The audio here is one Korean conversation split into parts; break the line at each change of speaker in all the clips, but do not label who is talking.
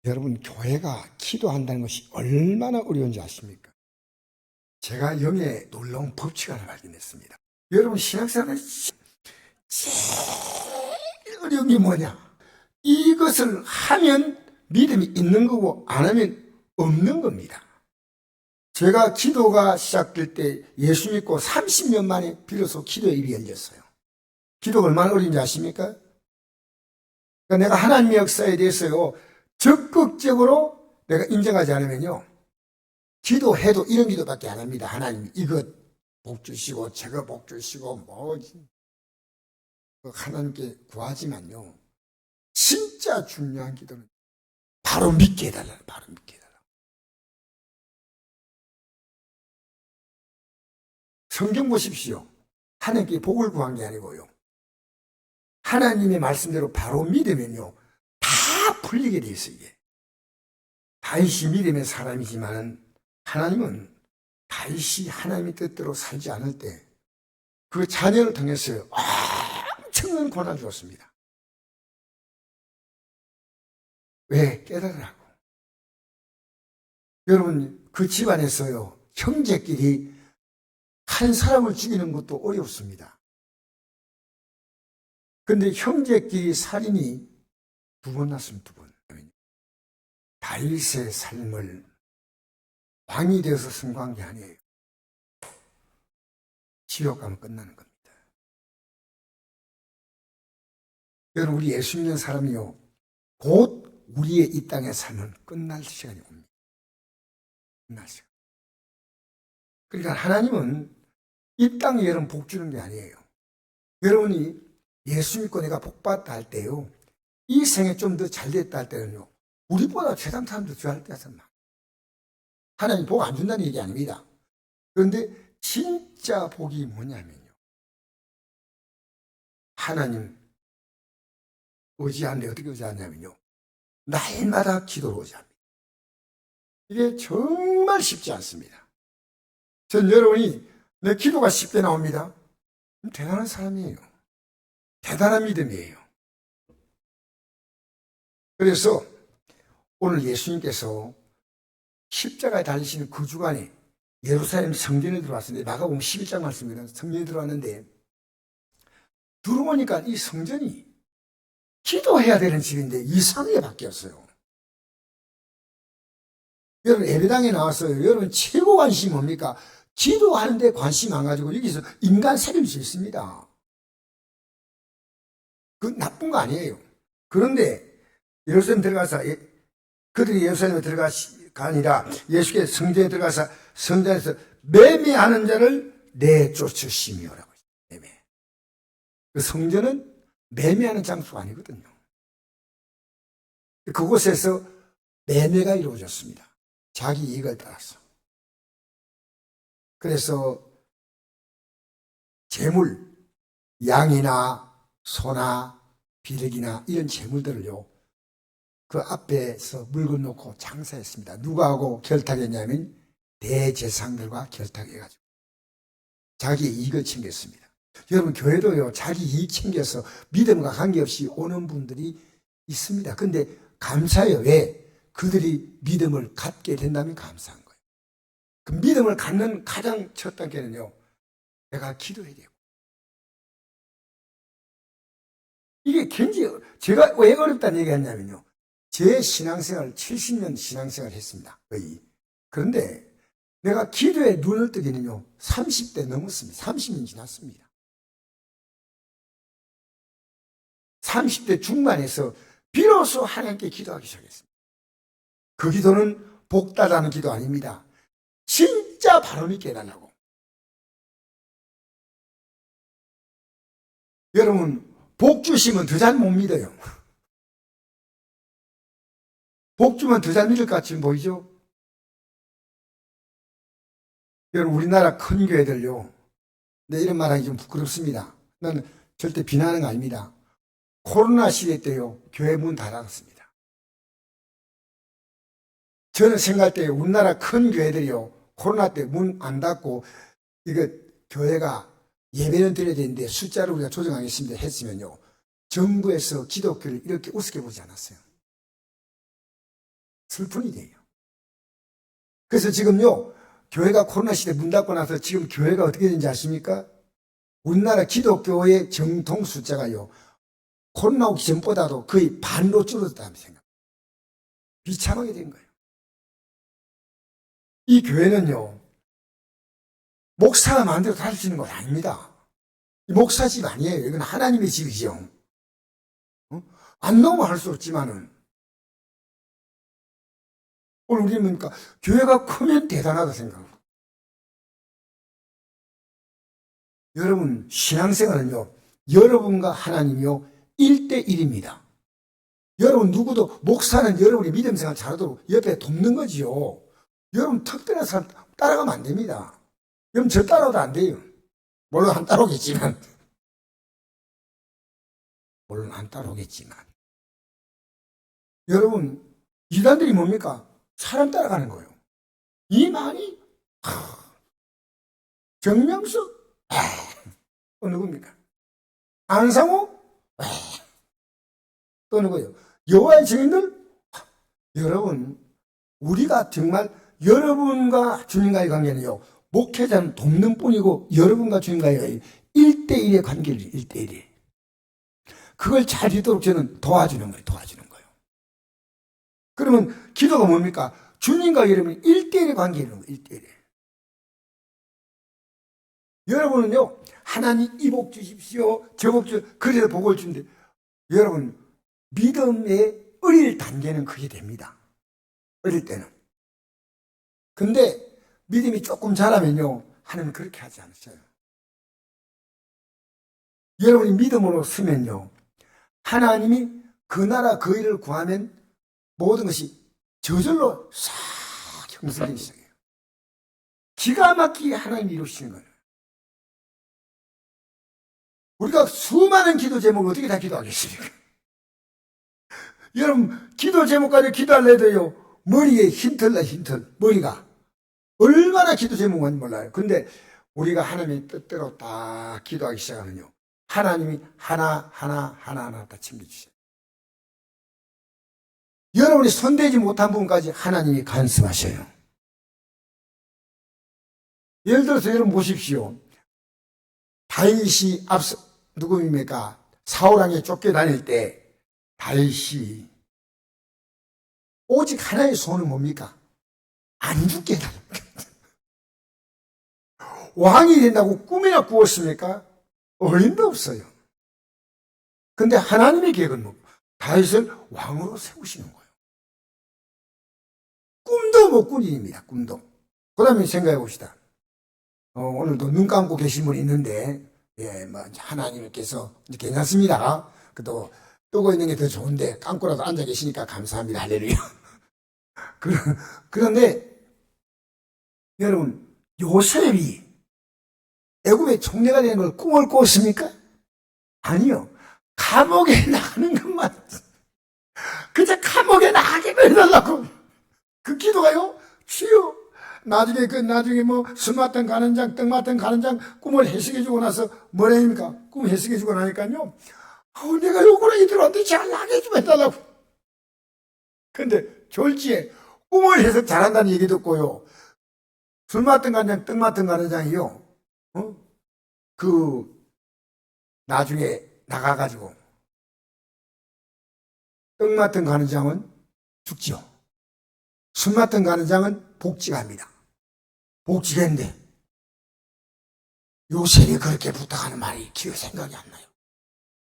여러분, 교회가 기도한다는 것이 얼마나 어려운지 아십니까? 제가 영의 놀라운 법칙 하나 발견했습니다. 여러분, 신앙생활에 제일 어려운 게 뭐냐? 이것을 하면 믿음이 있는 거고 안 하면 없는 겁니다. 제가 기도가 시작될 때 예수 믿고 30년 만에 비로소 기도의 입이 열렸어요. 기도가 얼마나 어려운지 아십니까? 그러니까 내가 하나님의 역사에 대해서요, 적극적으로 내가 인정하지 않으면요, 기도해도 이런 기도밖에 안 합니다. 하나님 이것 복 주시고 저거 복 주시고 뭐 하나님께 구하지만요, 진짜 중요한 기도는 바로 믿게 해달라. 바로 믿게 해달라. 성경 보십시오. 하나님께 복을 구한 게 아니고요, 하나님의 말씀대로 바로 믿으면요, 다 풀리게 돼 있어요. 이게 다윗이 믿음의 사람이지만 하나님은 다윗이 하나님의 뜻대로 살지 않을 때 그 자녀를 통해서 엄청난 고난을 주었습니다. 왜? 깨달으라고. 여러분, 그 집안에서요, 형제끼리 한 사람을 죽이는 것도 어렵습니다. 근데 형제끼리 살인이 2번 났습니다. 2번. 다윗의 삶을 왕이 되어서 승부한 게 아니에요. 지옥 가면 끝나는 겁니다. 여러분, 우리 예수 믿는 사람이요, 곧 우리의 이 땅의 삶은 끝날 시간이 옵니다. 끝날 시간. 그러니까 하나님은 이 땅에 여러분 복 주는 게 아니에요. 여러분이 예수 믿고 내가 복 받다 할 때요, 이 생에 좀 더 잘 됐다 할 때는요, 우리보다 세상 사람들 좋아할 때가 많아요. 하나님 복 안 준다는 얘기 아닙니다. 그런데 진짜 복이 뭐냐면요, 하나님 의지하는데 어떻게 의지하냐면요, 날마다 기도를 의지합니다. 이게 정말 쉽지 않습니다. 전 여러분이 내 기도가 쉽게 나옵니다. 대단한 사람이에요. 대단한 믿음이에요. 그래서 오늘 예수님께서 십자가에 달리시는 그 주간에 예루살렘 성전에 들어왔는데, 마가복음 11장 말씀입니다. 성전에 들어왔는데 들어오니까 이 성전이 기도해야 되는 집인데 이상하게 바뀌었어요. 여러분, 예배당에 나왔어요. 여러분, 최고 관심이 뭡니까? 기도하는데 관심 안 가지고 여기서 인간 살릴 수 있습니다. 그 나쁜 거 아니에요. 그런데 예루살렘 들어가서, 그들이 예루살렘에 들어가 아니라 예수께서 성전에 들어가서 성전에서 매매하는 자를 내쫓으시며라고. 매매. 그 성전은 매매하는 장소가 아니거든요. 그곳에서 매매가 이루어졌습니다. 자기 이익을 따라서. 그래서 재물, 양이나 소나 비력이나 이런 재물들을요, 그 앞에서 물건 놓고 장사했습니다. 누구하고 결탁했냐면 대제사장들과 결탁해가지고 자기 이익을 챙겼습니다. 여러분, 교회도요, 자기 이익 챙겨서 믿음과 관계없이 오는 분들이 있습니다. 근데 감사해요. 왜? 그들이 믿음을 갖게 된다면 감사한 거예요. 그 믿음을 갖는 가장 첫 단계는요, 내가 기도해야 되고. 이게 굉장히, 제가 왜 어렵다는 얘기 했냐면요, 제 신앙생활 70년 신앙생활 했습니다. 거의. 그런데 내가 기도에 눈을 뜨기는요, 30대 넘었습니다. 30년 지났습니다. 30대 중반에서 비로소 하나님께 기도하기 시작했습니다. 그 기도는 복달라는 기도 아닙니다. 진짜 바로 믿게 해달라고. 여러분, 복 주시면 더 잘 못 믿어요. 복 주면 더 잘 믿을 것 같이 보이죠? 여러분, 우리나라 큰 교회들요, 네, 이런 말하기 좀 부끄럽습니다. 나는 절대 비난하는 거 아닙니다. 코로나 시대 때요, 교회 문 닫았습니다. 저는 생각할 때 우리나라 큰 교회들이요, 코로나 때 문 안 닫고, 이거 교회가 예배는 드려야 되는데 숫자를 우리가 조정하겠습니다 했으면요, 정부에서 기독교를 이렇게 우습게 보지 않았어요. 슬픈 일이에요. 그래서 지금요, 교회가 코로나 시대 문 닫고 나서 지금 교회가 어떻게 되는지 아십니까? 우리나라 기독교의 정통 숫자가요, 코로나 오기 전보다도 거의 반으로 줄어들었다는 생각. 비참하게 된 거예요. 이 교회는요, 목사가 마음대로 다닐 수 있는 건 아닙니다. 목사 집 아니에요. 이건 하나님의 집이죠. 안 나오면 할 수 없지만은, 오늘 우리는 뭡니까? 교회가 크면 대단하다 생각합니다. 여러분, 신앙생활은요, 여러분과 하나님이요, 1대1입니다. 여러분 누구도, 목사는 여러분이 믿음생활 잘하도록 옆에 돕는 거지요. 여러분 특별한 사람 따라가면 안 됩니다. 여러분 저 따라가도 안 돼요. 물론 안 따라오겠지만. 여러분, 이단들이 뭡니까? 사람 따라가는 거예요. 이만희? 정명석? 또 누굽니까? 안상호? 또 누구예요? 여호와의 증인들? 여러분, 우리가 정말 여러분과 주님과의 관계는요, 목회자는 돕는 뿐이고 여러분과 주님과의 1대1의 관계를 1대1. 그걸 잘 되도록 저는 도와주는 거예요. 그러면 기도가 뭡니까? 주님과 여러분이 1대1의 관계에 있는 거예요. 1대1. 여러분은요, 하나님 이 복 주십시오, 저 복 주십시오, 그래서 복을 주는데, 여러분, 믿음의 어릴 단계는 그게 됩니다. 어릴 때는. 근데 믿음이 조금 자라면요, 하나님은 그렇게 하지 않으셔요. 여러분이 믿음으로 쓰면요, 하나님이 그 나라 그 일을 구하면 모든 것이 저절로 싹 형성되기 시작해요. 기가 막히게 하나님이 이루시는 거예요. 우리가 수많은 기도 제목을 어떻게 다 기도하겠습니까? 여러분, 기도 제목까지 기도하려도요, 머리에 힘틀, 머리가. 얼마나 기도 제목만 몰라요. 근데 우리가 하나님의 뜻대로 딱 기도하기 시작하면요, 하나님이 하나 다 챙겨주셔요. 여러분이 손대지 못한 부분까지 하나님이 간섭하셔요. 예를 들어서 여러분 보십시오. 다윗이 앞서 누구입니까? 사울왕에 쫓겨다닐 때 다윗이 오직 하나의 소원은 뭡니까? 안 죽게 해달라. 왕이 된다고 꿈이나 꾸었습니까? 어림도 없어요. 근데 하나님의 계획은 뭐? 다윗을 왕으로 세우시는 거예요. 꿈도 못 꾼 일입니다. 꿈도. 그 다음에 생각해 봅시다. 오늘도 눈 감고 계신 분이 있는데, 하나님께서 괜찮습니다. 그래도 뜨고 있는 게 더 좋은데 감고라도 앉아 계시니까 감사합니다. 할렐루야. 그런데 여러분, 요셉이 애굽의 총리가 되는 걸 꿈을 꿨습니까? 아니요. 감옥에 나가는 것만, 그저 감옥에 나가기만 해달라고. 그 기도가요, 주여, 나중에 술 맡은 가는 장, 떡 맡은 가는 장 꿈을 해석해주고 나서 뭐라 합니까? 꿈 해석해주고 나니까요, 내가 요구랑이 들어왔는데 잘나게 좀 해달라고. 근데 졸지에 꿈을 해석 잘한다는 얘기 듣고요, 술 맡은 가는 장, 떡 맡은 가는 장이요, 나중에 나가가지고 떡 맡은 가는 장은 죽지요. 술 맡은 가는 장은 복직합니다. 복직했는데 요셉이 그렇게 부탁하는 말이 기억 생각이 안 나요.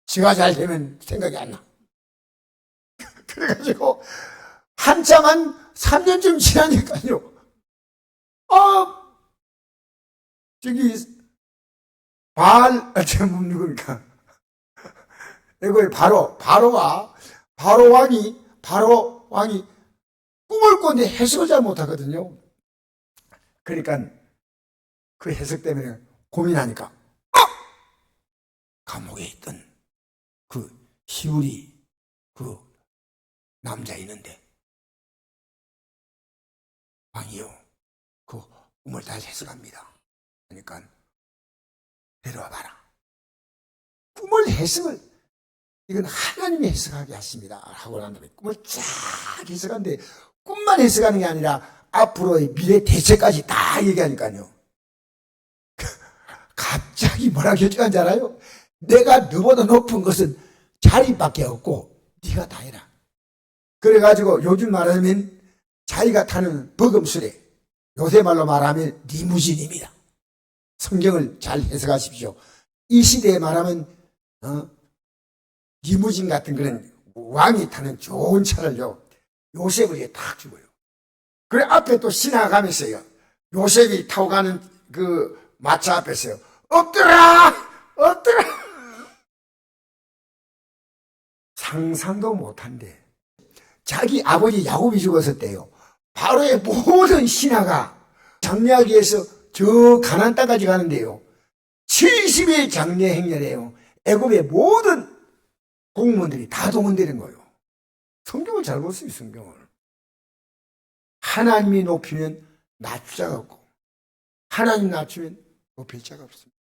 지가 잘 되면 생각이 안 나. 그래가지고 한참 한 3년쯤 지나니까요, 저기 누굽니까? 이거 바로 왕이 꿈을 꿨는데 해석을 잘 못하거든요. 그러니까 그 해석 때문에 고민하니까, 감옥에 있던 그 시울이 그 남자 있는데, 왕이요, 그 꿈을 다 해석합니다. 그러니까 데려와 봐라. 꿈을 해석을, 이건 하나님이 해석하게 하십니다. 하고 난 다음에 꿈을 쫙 해석하는데 꿈만 해석하는 게 아니라 앞으로의 미래 대책까지 다 얘기하니까요. 갑자기 뭐라 결정한지 알아요? 내가 너보다 높은 것은 자리밖에 없고 네가 다 해라. 그래가지고 요즘 말하면 자기가 타는 버금수레, 요새 말로 말하면 리무진입니다. 성경을 잘 해석하십시오. 이 시대에 말하면 리무진 같은 그런 왕이 타는 좋은 차를요, 요셉을 딱 주고요. 그래 앞에 또 지나가면서요, 요셉이 타고 가는 그 마차 앞에서요, 엎드라! 엎드라! 상상도 못한데 자기 아버지 야곱이 죽었을 때요, 바로의 모든 신하가 장례하기 위해서 저 가나안 땅까지 가는데요, 70일 장례 행렬에요, 애굽의 모든 공무원들이 다 동원되는 거예요. 성경을 잘 보세요. 성경을. 하나님이 높이면 낮출 자가 없고 하나님 낮추면 높일 자가 없습니다.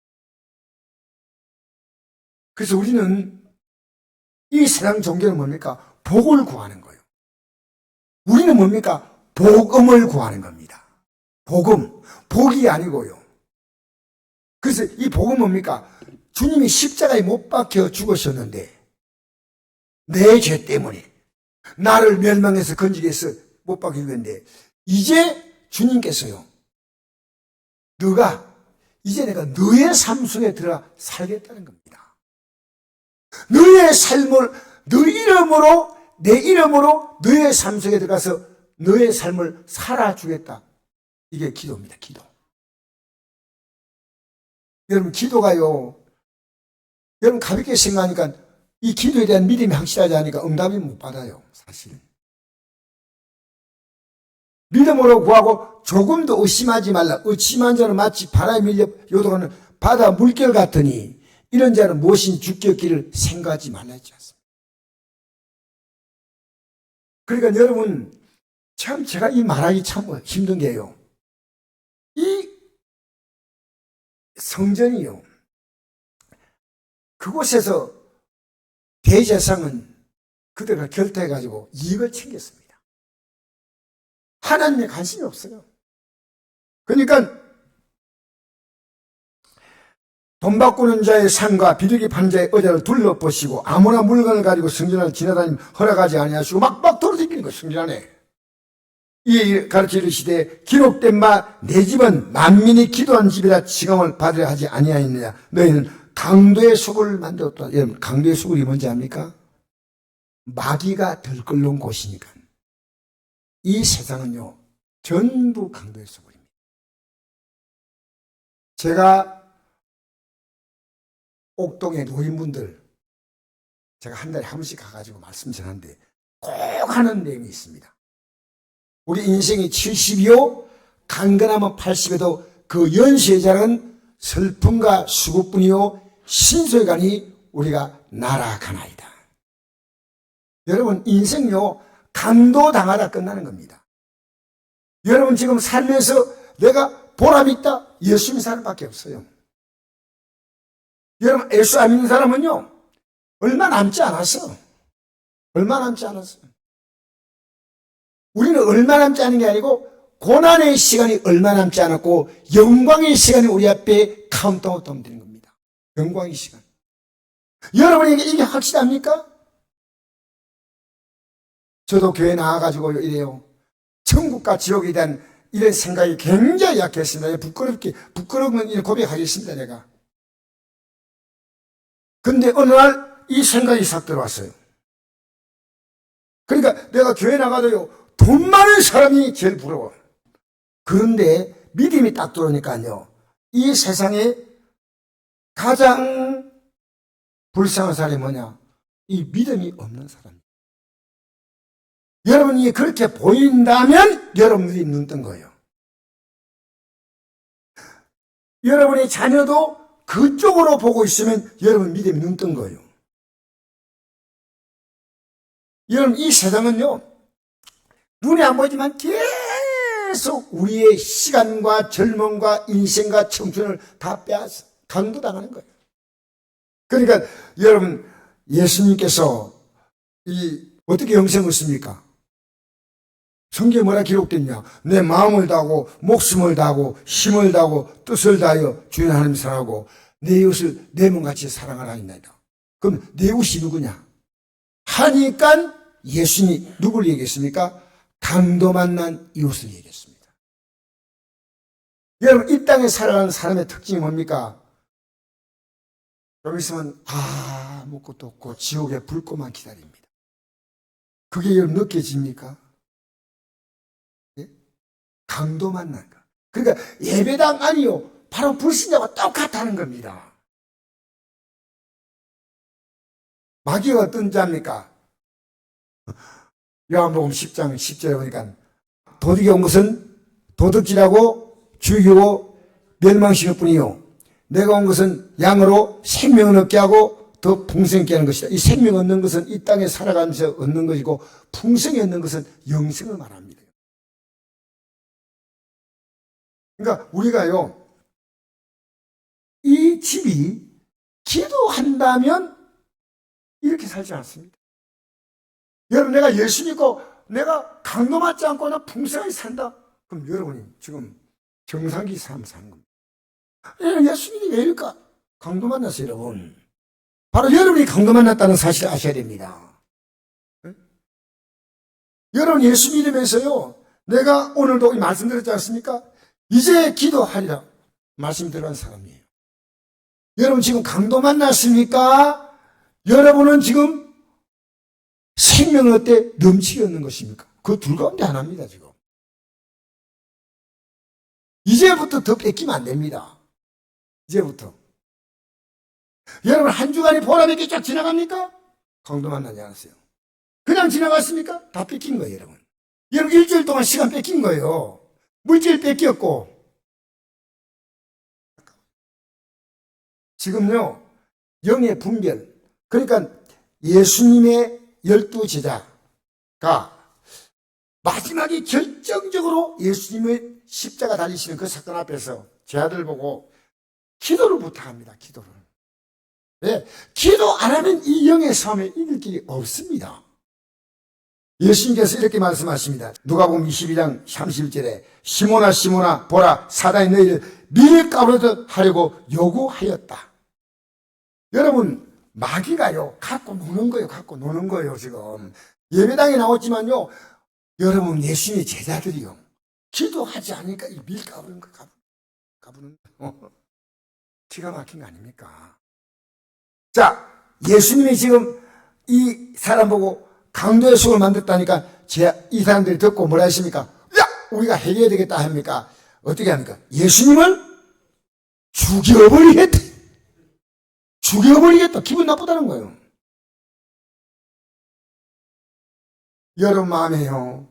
그래서 우리는 이 세상 종교는 뭡니까? 복을 구하는 거예요. 우리는 뭡니까? 복음을 구하는 겁니다. 복음. 복이 아니고요. 그래서 이 복은 뭡니까? 주님이 십자가에 못 박혀 죽으셨는데 내 죄 때문에 나를 멸망해서 건지기 위해서 못 박혀 죽었는데 이제 주님께서요, 너가 이제 내가 너의 삶 속에 들어가 살겠다는 겁니다. 너의 삶을 너 이름으로, 내 이름으로 너의 삶 속에 들어가서 너의 삶을 살아주겠다. 이게 기도입니다. 기도. 여러분 기도가요, 여러분 가볍게 생각하니까 이 기도에 대한 믿음이 확실하지 않으니까 응답이 못 받아요. 사실 믿음으로 구하고 조금도 의심하지 말라. 의심한 자는 마치 바람에 밀려 요동하는 바다 물결 같으니 이런 자는 무엇인지 죽게 없기를 생각하지 말라 했지 않습니까? 그러니까 여러분 참 제가 이 말하기 참 힘든 게요, 이 성전이요, 그곳에서 대제사장은 그들과 결탁해가지고 이익을 챙겼습니다. 하나님에 관심이 없어요. 그러니까 돈 바꾸는 자의 상과 비둘기 파는 자의 의자를 둘러보시고 아무나 물건을 가지고 성전 안을 지나다니면 허락하지 아니하시고 막막 돌아다니는 거예요. 성전 안에. 이 가르쳐 이르시되 기록된 바 내 집은 만민이 기도한 집이라 칭함을 받으려 하지 아니하였느냐. 너희는 강도의 수굴을 만들었다. 여러분 강도의 수굴이 뭔지 압니까? 마귀가 들끓는 곳이니까. 이 세상은요 전부 강도의 수굴입니다. 제가 옥동의 노인분들 제가 한 달에 한 번씩 가가지고 말씀 전하는데 꼭 하는 내용이 있습니다. 우리 인생이 70이요 강건하면 80에도 그 연세에 자라는 슬픔과 수고뿐이요 신소에 가니 우리가 날아가나이다. 여러분 인생요 강도당하다 끝나는 겁니다. 여러분 지금 살면서 내가 보람 있다? 예수 믿는 사람밖에 없어요. 여러분 예수 안 믿는 사람은요 얼마 남지 않았어. 얼마 남지 않았어. 우리는 얼마 남지 않은 게 아니고 고난의 시간이 얼마 남지 않았고 영광의 시간이 우리 앞에 카운트아웃 되는 겁니다. 영광의 시간. 여러분에게 이게 확실합니까? 저도 교회 나와가지고 이래요. 천국과 지옥에 대한 이런 생각이 굉장히 약했습니다. 부끄러운 고백하겠습니다, 내가. 근데 어느 날 이 생각이 싹 들어왔어요. 그러니까 내가 교회 나가도요, 돈 많은 사람이 제일 부러워. 그런데 믿음이 딱 들어오니까요, 이 세상에 가장 불쌍한 사람이 뭐냐? 이 믿음이 없는 사람. 여러분이 그렇게 보인다면 여러분들이 눈 뜬 거예요. 여러분의 자녀도 그쪽으로 보고 있으면 여러분 믿음이 눈 뜬 거예요. 여러분 이 세상은요 눈에 안 보이지만 계속 우리의 시간과 젊음과 인생과 청춘을 다 빼앗아 강도당하는 거예요. 그러니까 여러분 예수님께서 어떻게 영생을 씁니까? 성경에 뭐라 기록됐냐? 내 마음을 다하고 목숨을 다하고 힘을 다하고 뜻을 다하여 주인 하나님 사랑하고 내 이웃을 내 몸같이 사랑하라 했나이다. 그럼 내 이웃이 누구냐? 하니까 예수님이 누구를 얘기했습니까? 강도 만난 이웃을 얘기했습니다. 여러분, 이 땅에 살아가는 사람의 특징이 뭡니까? 좀 있으면 아무것도 없고 지옥의 불꽃만 기다립니다. 그게 여러분 느껴집니까? 예? 강도 만난 거. 그러니까 예배당 아니요, 바로 불신자와 똑같다는 겁니다. 마귀가 어떤 자입니까? 요한복음 10장 10절에 보니까 도둑이 온 것은 도둑질하고 죽이고 멸망시킬 뿐이요, 내가 온 것은 양으로 생명을 얻게 하고 더 풍성하게 하는 것이다. 이 생명 얻는 것은 이 땅에 살아가면서 얻는 것이고, 풍성히 얻는 것은 영생을 말합니다. 그러니까 우리가요, 이 집이 기도한다면 이렇게 살지 않습니다. 여러분, 내가 예수 믿고 내가 강도 맞지 않고 나 풍성하게 산다. 그럼 여러분이 지금 정상기 삶 사는 겁니다. 예수 믿는 게 왜일까? 강도 만났어요, 여러분. 바로 여러분이 강도 만났다는 사실을 아셔야 됩니다. 네? 여러분 예수 믿으면서요, 내가 오늘도 말씀드렸지 않습니까? 이제 기도하리라 말씀 들어간 사람이에요. 여러분 지금 강도 만났습니까? 여러분은 지금 생명을 어때 넘치게 얻는 것입니까? 그 둘 가운데 하나입니다. 지금 이제부터 더 뺏기면 안 됩니다. 이제부터 여러분 한 주간이 보람있게 쫙 지나갑니까? 강도 만나지 않았어요. 그냥 지나갔습니까? 다 뺏긴 거예요. 여러분 일주일 동안 시간 뺏긴 거예요. 물질 뺏겼고. 지금요, 영의 분별, 그러니까 예수님의 12 제자가 마지막에 결정적으로 예수님의 십자가 달리시는 그 사건 앞에서 제 아들 보고 기도를 부탁합니다. 기도를. 왜? 기도 안 하면 이 영의 싸움에 이길 길이 없습니다. 예수님께서 이렇게 말씀하십니다. 누가복음 22장 31절에 시몬아 시몬아 보라, 사단이 너희를 밀가루로 하려고 요구하였다. 여러분, 마귀가요 갖고 노는 거예요. 갖고 노는 거예요. 지금 예배당에 나왔지만요, 여러분 예수님의 제자들이요, 기도하지 않으니까 이 밀가루는 거 가부는 기가 막힌 거 아닙니까? 자, 예수님이 지금 이 사람 보고 강도의 속을 만들었다니까 이 사람들이 듣고 뭐라 했습니까? 야, 우리가 해결해야 되겠다 합니까? 어떻게 합니까? 예수님을 죽여버리겠다. 죽여버리겠다. 기분 나쁘다는 거예요. 여러분 마음에요,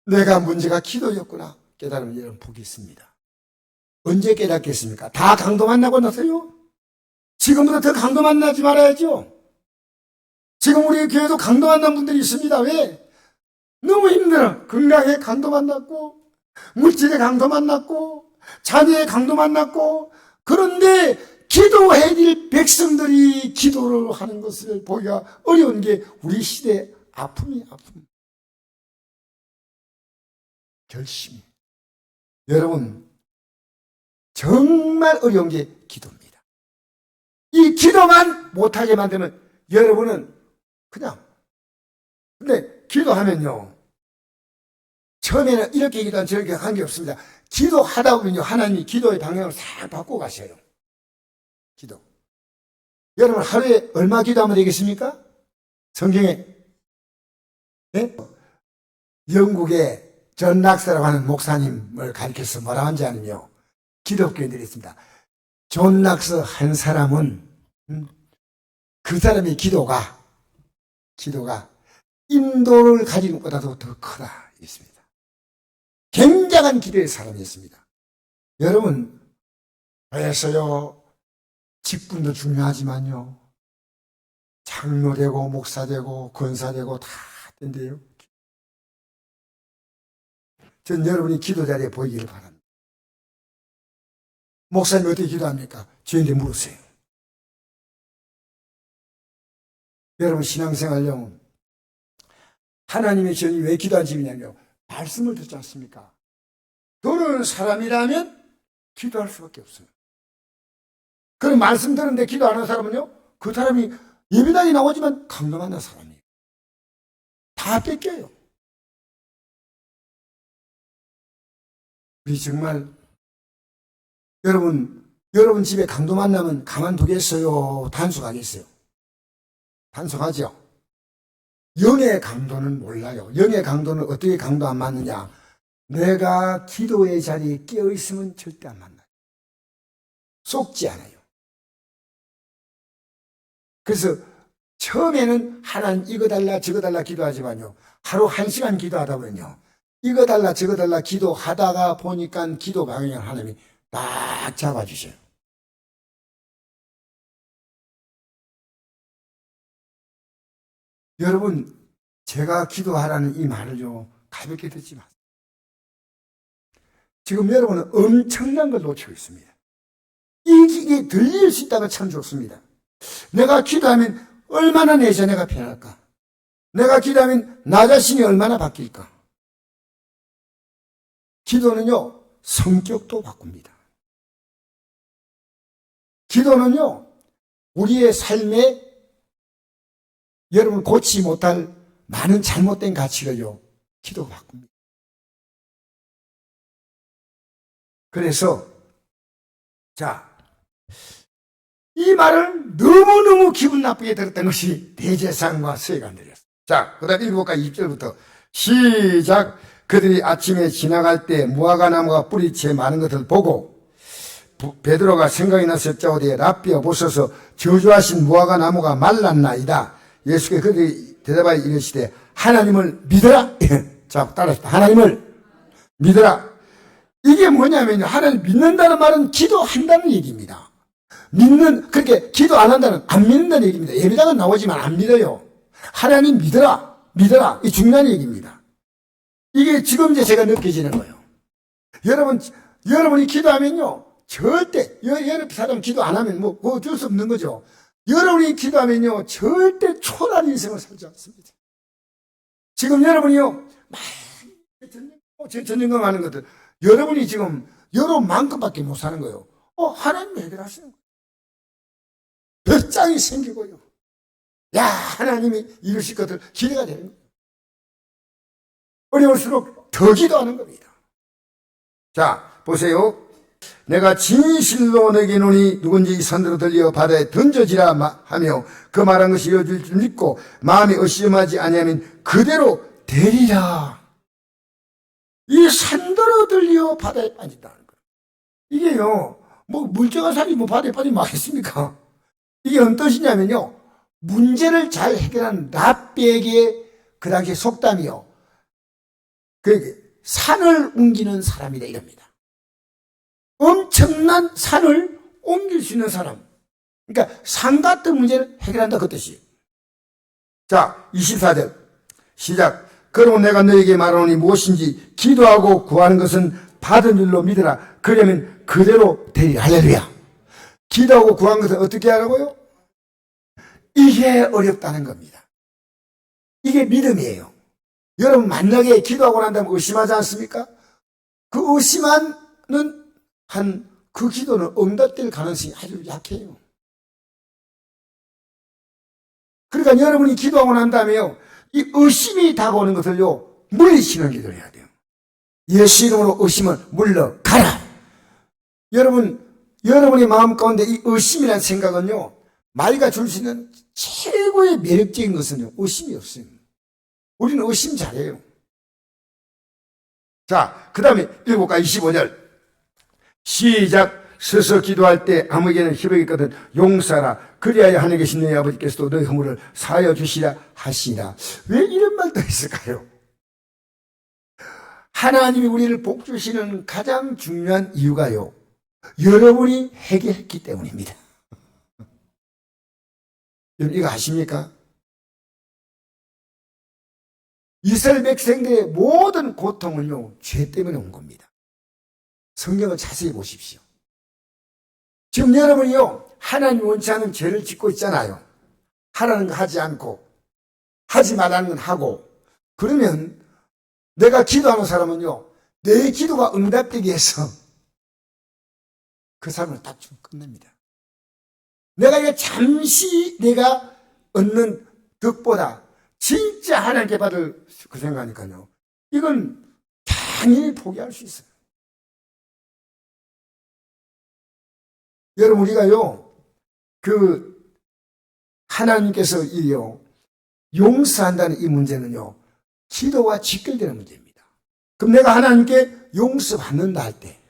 내가 문제가 기도였구나 깨달으면 여러분 복이 있습니다. 언제 깨닫겠습니까? 다 강도 만나고 나서요? 지금부터 더 강도 만나지 말아야죠. 지금 우리 교회도 강도 만난 분들이 있습니다. 왜? 너무 힘들어. 건강에 강도 만났고, 물질에 강도 만났고, 자녀의 강도 만났고, 그런데 기도해야 될 백성들이 기도를 하는 것을 보기가 어려운 게 우리 시대의 아픔이 아픔. 결심이. 여러분, 정말 어려운 게 기도입니다. 이 기도만 못하게 만들면 여러분은 그냥, 근데 기도하면요, 처음에는 이렇게 기도한 저렇게 한 게 없습니다. 기도하다 보면요, 하나님이 기도의 방향을 싹 바꾸고 가셔요. 기도. 여러분 하루에 얼마 기도하면 되겠습니까? 성경에, 네? 영국의 존 락스라고 하는 목사님을 가리켜서 뭐라 한지 아니요, 기독교인들이 있습니다. 존 락스 한 사람은 그 사람의 기도가 인도를 가진 것보다도 더 크다 있습니다. 굉장한 기도의 사람이었습니다. 여러분, 그래서요, 직분도 중요하지만요, 장로되고 목사되고 권사되고 다 된대요. 전 여러분이 기도 자리에 보이기를 바랍니다. 목사님 어떻게 기도합니까? 저희한테 물으세요. 여러분 신앙생활용 하나님의 전이 왜 기도한 집이냐면 말씀을 듣지 않습니까? 들은 사람이라면 기도할 수밖에 없어요. 그럼 말씀 들었는데 기도 안 하는 사람은요, 그 사람이 예배당에 나오지만 강도 만난 사람이에요. 다 뺏겨요. 우리 정말 여러분 집에 강도 만나면 가만두겠어요? 단속하겠어요? 단속하죠. 영의 강도는 몰라요. 영의 강도는 어떻게 강도 안 맞느냐? 내가 기도의 자리에 깨어있으면 절대 안 만나요. 속지 않아요. 그래서 처음에는 하나님 이거 달라 저거 달라 기도하지만요, 하루 1시간 기도하다 보면요, 이거 달라 저거 달라 기도하다가 보니까 기도 방향을 하나님이 딱 잡아주셔요. 여러분, 제가 기도하라는 이 말을요, 가볍게 듣지 마세요. 지금 여러분은 엄청난 걸 놓치고 있습니다. 이게 들릴 수 있다면 참 좋습니다. 내가 기도하면 얼마나 내 자녀가 변할까? 내가 기도하면 나 자신이 얼마나 바뀔까? 기도는요, 성격도 바꿉니다. 기도는요, 우리의 삶에 여러분 고치지 못할 많은 잘못된 가치를요, 기도가 바꿉니다. 그래서 자, 이 말을 너무너무 기분 나쁘게 들었던 것이 대제사장과 서기관들이었어요. 자, 그 다음 7과 20절부터 시작. 그들이 아침에 지나갈 때 무화과 나무가 뿌리채 많은 것을 보고 베드로가 생각이 나서 여짜오되 랍비여 보소서 저주하신 무화과 나무가 말랐나이다. 예수께 그들이 대답하여 이르시되 하나님을 믿어라. 자, 따라서 하나님을 믿어라. 이게 뭐냐면요, 하나님 믿는다는 말은 기도한다는 얘기입니다. 그렇게 기도 안 한다는, 안 믿는다는 얘기입니다. 예배당은 나오지만 안 믿어요. 하나님 믿어라. 이 중요한 얘기입니다. 이게 지금 이제 제가 느껴지는 거예요. 여러분이 기도하면요, 절대, 여러 사람 기도 안 하면 뭐 어쩔 수 없는 거죠. 여러분이 기도하면요, 절대 초라한 인생을 살지 않습니다. 지금 여러분이요, 막 전쟁감 하는 것들, 여러분이 지금 여러분만큼밖에 못 사는 거예요. 하나님 해결하시는 거예요. 벽장이 생기고요. 야, 하나님이 이루실 것들 기대가 되는 거예요. 어려울수록 더 기도하는 겁니다. 자, 보세요. 내가 진실로 너에게 노니 누군지 이 산으로 들려 바다에 던져지라 하며 그 말한 것이 이루어질 줄 믿고 마음이 의심하지 아니하면 그대로 되리라. 이 산으로 들려 바다에 빠진다는 거예요. 이게요, 뭐 물정한 사람이 뭐 바다에 빠지면 막겠습니까? 이게 어떤 뜻이냐면요, 문제를 잘 해결한 랍비에게 그 당시에 속담이요, 산을 옮기는 사람이다 이럽니다. 엄청난 산을 옮길 수 있는 사람. 그러니까 산 같은 문제를 해결한다 그 뜻이에요. 자, 24절 시작. 그러면 내가 너에게 말하노니 무엇인지 기도하고 구하는 것은 받은 줄로 믿으라. 그러면 그대로 되리라. 할렐루야. 기도하고 구하는 것은 어떻게 하라고요? 이게 어렵다는 겁니다. 이게 믿음이에요. 여러분 만약에 기도하고 난 다음에 의심하지 않습니까? 그 의심하는 그 기도는 응답될 가능성이 아주 약해요. 그러니까 여러분이 기도하고 난 다음에요, 이 의심이 다가오는 것을요, 물리치는 기도를 해야 돼요. 예수 이름으로 의심을 물러가라. 여러분의 마음 가운데 이 의심이라는 생각은요, 마귀가 줄 수 있는 최고의 매력적인 것은요, 의심이 없어요. 우리는 의심 잘해요. 자, 그 다음에 7과 25절 시작. 서서 기도할 때 아무에게는 희복이 있거든 용서하라. 그리하여 하늘에 계신 너희 아버지께서도 너희 허물을 사하여 주시라 하시라. 왜 이런 말도 있을까요? 하나님이 우리를 복 주시는 가장 중요한 이유가요, 여러분이 해결했기 때문입니다. 여러분 이거 아십니까? 이스라엘 백성들의 모든 고통은요, 죄 때문에 온 겁니다. 성경을 자세히 보십시오. 지금 여러분이요, 하나님 원치 않는 죄를 짓고 있잖아요. 하라는 거 하지 않고, 하지 말라는 건 하고, 그러면 내가 기도하는 사람은요, 내 기도가 응답되기 위해서 그 사람을 딱 좀 끝냅니다. 내가 이거 잠시 내가 얻는 덕보다 진짜 하나님께 받을 그 생각하니까요, 이건 당연히 포기할 수 있어요. 여러분, 우리가요, 하나님께서 용서한다는 이 문제는요, 기도와 직결되는 문제입니다. 그럼 내가 하나님께 용서받는다 할 때,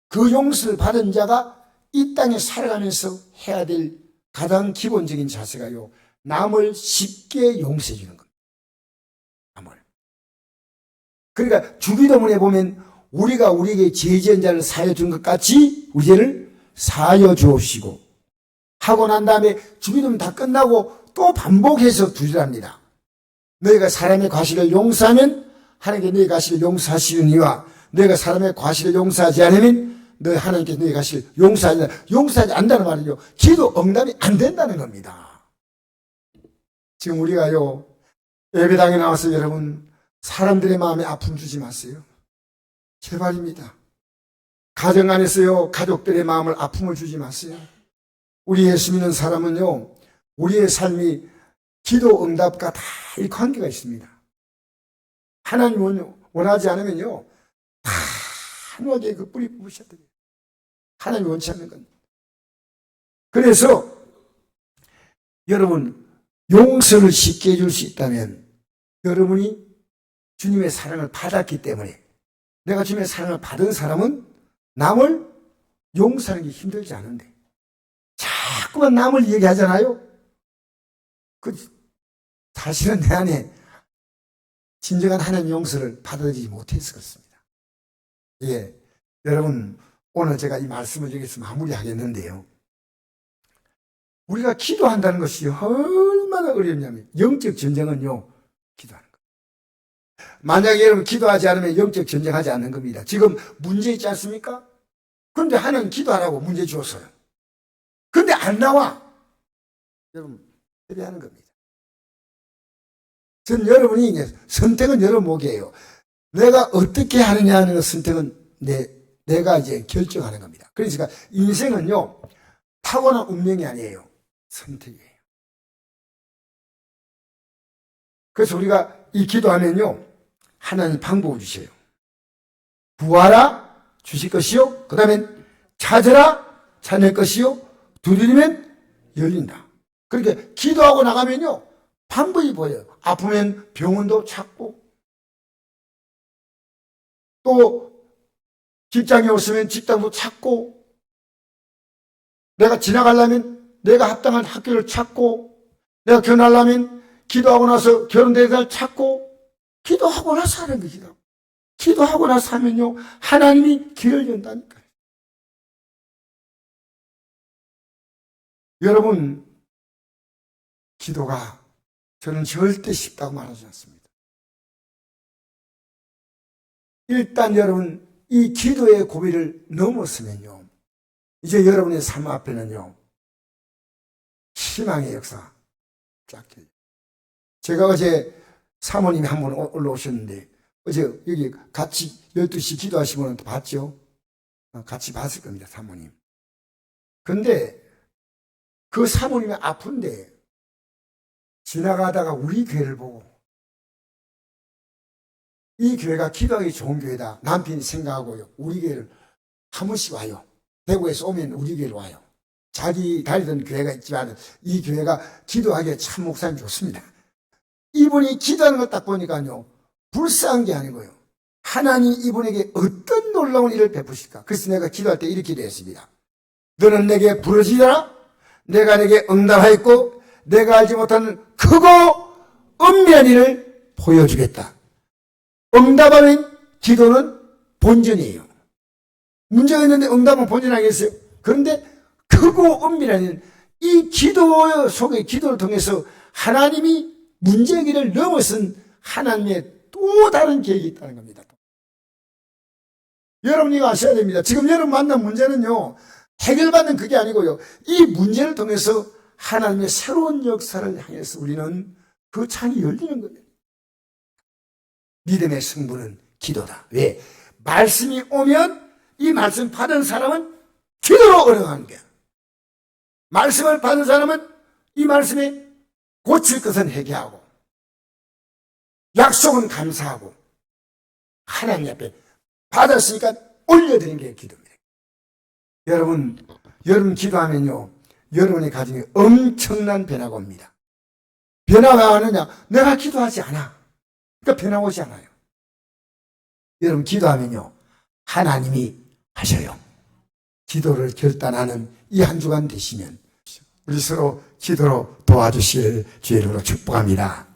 그 용서를 받은 자가 이 땅에 살아가면서 해야 될 가장 기본적인 자세가요, 남을 쉽게 용서해 주는 겁니다. 남을. 그러니까 주기도문에 보면 우리가 우리에게 죄 지은 자를 사하여 준 것 같이 우리 죄를 사하여 주옵시고 하고 난 다음에 주기도문 다 끝나고 또 반복해서 두절합니다. 너희가 사람의 과실을 용서하면 하나님께 너희 과실을 용서하시느니와 너희가 사람의 과실을 용서하지 않으면 너희 하나님께 너희 과실을 용서하지 않는다는 말은요, 기도 응답이 안 된다는 겁니다. 지금 우리가요, 예배당에 나와서 여러분 사람들의 마음에 아픔 주지 마세요. 제발입니다. 가정 안에서요, 가족들의 마음을 아픔을 주지 마세요. 우리 예수 믿는 사람은요, 우리의 삶이 기도 응답과 다 이 관계가 있습니다. 하나님 원하지 않으면요, 단호하게 그 뿌리 뽑으셔야 돼요. 하나님 원치 않는 건. 그래서 여러분, 용서를 쉽게 해줄 수 있다면 여러분이 주님의 사랑을 받았기 때문에, 내가 주님의 사랑을 받은 사람은 남을 용서하는 게 힘들지 않은데 자꾸만 남을 얘기하잖아요. 사실은 내 안에 진정한 하나님의 용서를 받아들이지 못해서 그렇습니다. 예, 여러분, 오늘 제가 이 말씀을 여기서 마무리하겠는데요, 우리가 기도한다는 것이 얼마나 어렵냐면, 영적 전쟁은요, 기도하는 거예요. 만약에 여러분 기도하지 않으면 영적 전쟁하지 않는 겁니다. 지금 문제 있지 않습니까? 그런데 하나님 기도하라고 문제 주었어요. 그런데 안 나와. 여러분, 패배하는 겁니다. 전 여러분이 선택은 여러분 목이에요. 내가 어떻게 하느냐 하는 선택은 내가 이제 결정하는 겁니다. 그러니까 인생은요, 타고난 운명이 아니에요. 선택이에요. 그래서 우리가 이 기도하면요, 하나님 방법을 주셔요. 구하라 주실 것이요, 그 다음엔 찾으라 찾을 것이요, 두드리면 열린다. 그러니까 기도하고 나가면요, 방법이 보여요. 아프면 병원도 찾고, 또 직장에 없으면 직장도 찾고, 내가 지나가려면 내가 합당한 학교를 찾고, 내가 결혼하려면 기도하고 나서 결혼대상을 찾고, 기도하고 나서 하는 것이다. 기도하고 나서 하면요, 하나님이 길을 연다니까요. 여러분, 기도가 저는 절대 쉽다고 말하지 않습니다. 일단 여러분, 이 기도의 고비를 넘었으면요, 이제 여러분의 삶 앞에는요, 희망의 역사 쫙 켜요. 제가 어제 사모님이 한 분 올라오셨는데, 어제 여기 같이 12시 기도하신 분은 봤죠? 같이 봤을 겁니다, 사모님. 근데 그 사모님이 아픈데 지나가다가 우리 교회를 보고, 이 교회가 기도하기 좋은 교회다, 남편이 생각하고요, 우리 교회를 한 번씩 와요. 대구에서 오면 우리 교회로 와요. 자기 다니던 교회가 있지만 이 교회가 기도하기에 참 목사님 좋습니다. 이분이 기도하는 걸 딱 보니까요, 불쌍한 게 아니고요, 하나님 이분에게 어떤 놀라운 일을 베푸실까. 그래서 내가 기도할 때 이렇게 기도했습니다. 너는 내게 부르짖어라. 내가 내게 응답하였고 내가 알지 못하는 크고 은밀한 일을 보여주겠다. 응답하는 기도는 본전이에요. 문제가 있는데 응답은 본전 아니겠어요? 그런데 크고 은밀한 일, 이 기도 속에 기도를 통해서 하나님이 문제기를 넘어선 하나님의 또 다른 계획이 있다는 겁니다. 여러분이 이거 아셔야 됩니다. 지금 여러분 만난 문제는요, 해결받는 그게 아니고요, 이 문제를 통해서 하나님의 새로운 역사를 향해서 우리는 그 창이 열리는 거예요. 믿음의 승부는 기도다. 왜? 말씀이 오면 이 말씀 받은 사람은 기도로 얻어가는 거야. 말씀을 받은 사람은 이 말씀에 고칠 것은 회개하고 약속은 감사하고 하나님 앞에 받았으니까 올려드리는 게 기도입니다. 여러분 기도하면요, 여러분의 가정에 엄청난 변화가 옵니다. 변화가 오느냐? 내가 기도하지 않아. 그러니까 변화 오지 않아요. 여러분 기도하면요, 하나님이 하셔요. 기도를 결단하는 이 한 주간 되시면 우리 서로 기도로 도와주실 주의 이름으로 축복합니다.